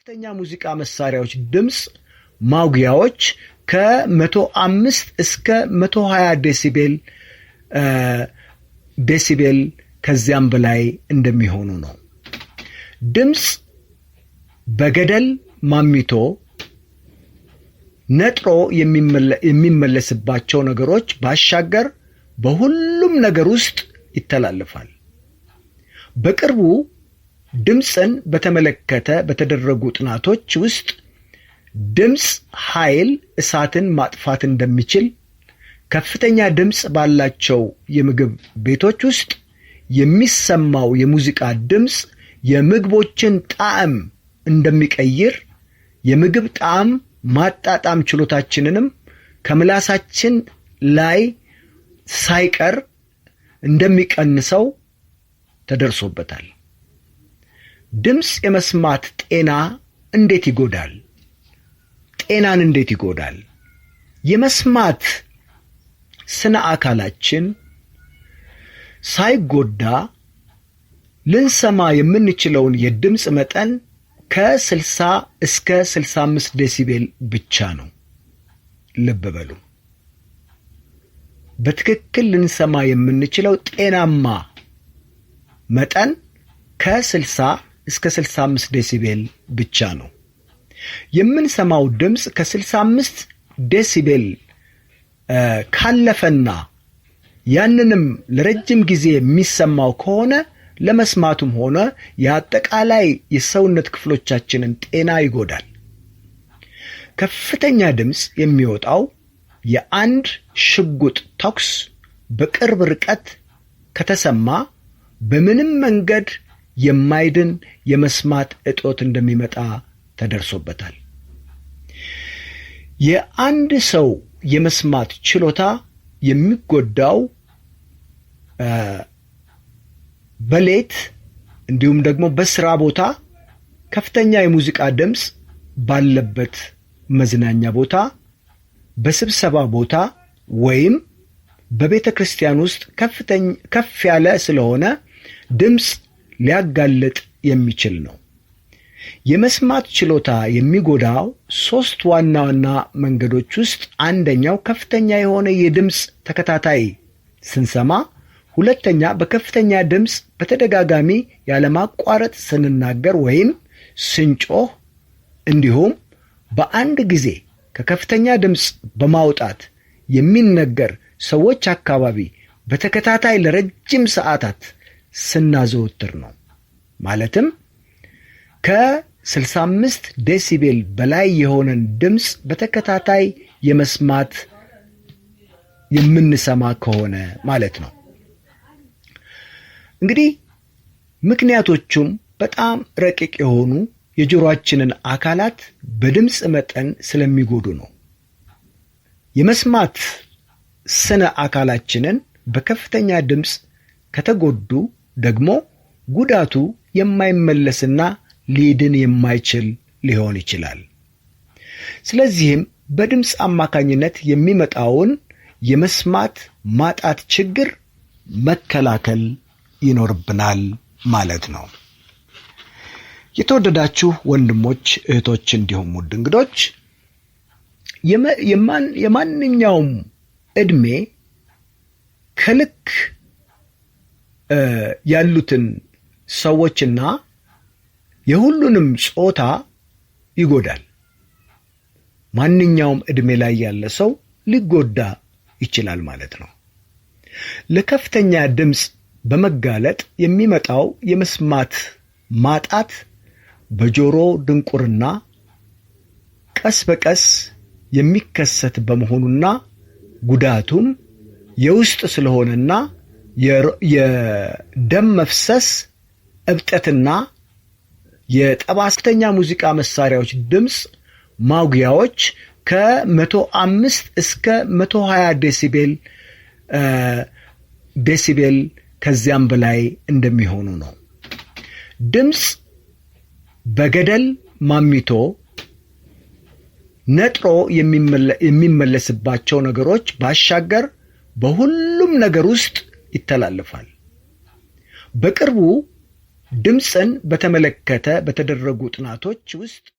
ከፍተኛ ሙዚቃ መሳሪያዎች ድምፅ ማጉያዎች ከ105 እስከ 120 ዴሲቤል ከዚያም በላይ እንደሚሆኑ ነው። ድምፅ በገደል ማሚቶ ነጥሮ የሚመለስባቸው ነገሮች ባሻገር በሁሉም ነገር ውስጥ ይተላለፋል። በቅርቡ ድምፅን በተመለከተ በተደረጉ ጥናቶች ውስጥ ድምፅ ኃይል እሳትን ማጥፋት እንደሚችል፣ ከፍተኛ ድምፅ ባላቸው የምግብ ቤቶች ውስጥ የሚሰማው የሙዚቃ ድምፅ የምግቦችን ጣዕም እንደሚቀይር፣ የምግብ ጣዕም ማጣጣም ችሎታችንንም ከምላሳችን ላይ ሳይቀር እንደሚቀንሰው ተደርሶበታል። ድምፅ የመስማት ጤና እንዴት ይጎዳል? ጤናን እንዴት ይጎዳል? የመስማት ስነ አካላችን ሳይጎዳ ልንሰማ የምንችለውን የድምፅ መጠን ከ60 እስከ 65 ዴሲቤል ብቻ ነው። ልብ በሉ። በትክክል ልንሰማ የምንችለው ጤናማ መጠን ከ60 እስከ 65 ዴሲቤል ብቻ ነው። የምንሰማው ድምፅ ከ65 ዴሲቤል ካለፈና ያንንም ለረጅም ጊዜ የሚሰማው ከሆነ ለመስማቱም ሆነ የአጠቃላይ የሰውነት ክፍሎቻችንን ጤና ይጎዳል። ከፍተኛ ድምፅ የሚወጣው የአንድ ሽጉጥ ተኩስ በቅርብ ርቀት ከተሰማ በምንም መንገድ የማይድን የመስማት እጦት እንደሚመጣ ተደርሶበታል። የአንድ ሰው የመስማት ችሎታ የሚጎዳው በሌት እንዲሁም ደግሞ በስራ ቦታ ከፍተኛ የሙዚቃ ድምፅ ባለበት መዝናኛ ቦታ፣ በስብሰባ ቦታ ወይም በቤተ ክርስቲያን ውስጥ ከፍ ያለ ስለሆነ ድምፅ ሊያጋልጥ የሚችል ነው። የመስማት ችሎታ የሚጎዳው 3 ዋና ዋና መንገዶች ውስጥ አንደኛው ከፍተኛ የሆነ የድምፅ ተከታታይ ስንሰማ፣ ሁለተኛ በከፍተኛ ድምፅ በተደጋጋሚ ያለማቋረጥ ስንናገር ወይም ስንጮህ፣ እንዲሁም በአንድ ጊዜ ከከፍተኛ ድምፅ በማውጣት የሚነገር ሰዎች አካባቢ በተከታታይ ለረጅም ሰዓታት ስናዘወትር ነው። ማለትም ከ65 ዴሲቤል በላይ የሆነን ድምፅ በተከታታይ የምንሰማ ከሆነ ማለት ነው። እንግዲህ ምክንያቶቹም በጣም ረቂቅ የሆኑ የጆሮአችንን አካላት በድምፅ መጠን ስለሚጎዱ ነው። የመስማት ስነ አካላችንን በከፍተኛ ድምፅ ከተጎዱ ደግሞ ጉዳቱ የማይመለስና ሊድን የማይችል ሊሆን ይችላል። ስለዚህም በድምፅ አማካኝነት የሚመጣውን የመስማት ማጣት ችግር መከላከል ይኖርብናል ማለት ነው። የተወደዳችሁ ወንድሞች፣ እህቶች እንዲሁም ውድ እንግዶች የማንኛውም ዕድሜ ከልክ ያሉትን ሰዎችና የሁሉንም ጾታ ይጎዳል። ማንኛውም ዕድሜ ላይ ያለ ሰው ሊጎዳ ይችላል ማለት ነው። ለከፍተኛ ድምፅ በመጋለጥ የሚመጣው የመስማት ማጣት በጆሮ ድንቁርና ቀስ በቀስ የሚከሰት በመሆኑና ጉዳቱም የውስጥ ስለሆነና የደም መፍሰስ፣ እብጠትና የጠባስተኛ ሙዚቃ መሳሪያዎች ድምፅ ማጉያዎች ከ105 እስከ 120 ዴሲቤል ከዚያም በላይ እንደሚሆኑ ነው። ድምፅ በገደል ማሚቶ ነጥሮ የሚመለስባቸው ነገሮች ባሻገር በሁሉም ነገር ውስጥ ይተላለፋል። በቅርቡ ድምፅን በተመለከተ በተደረጉ ጥናቶች ውስጥ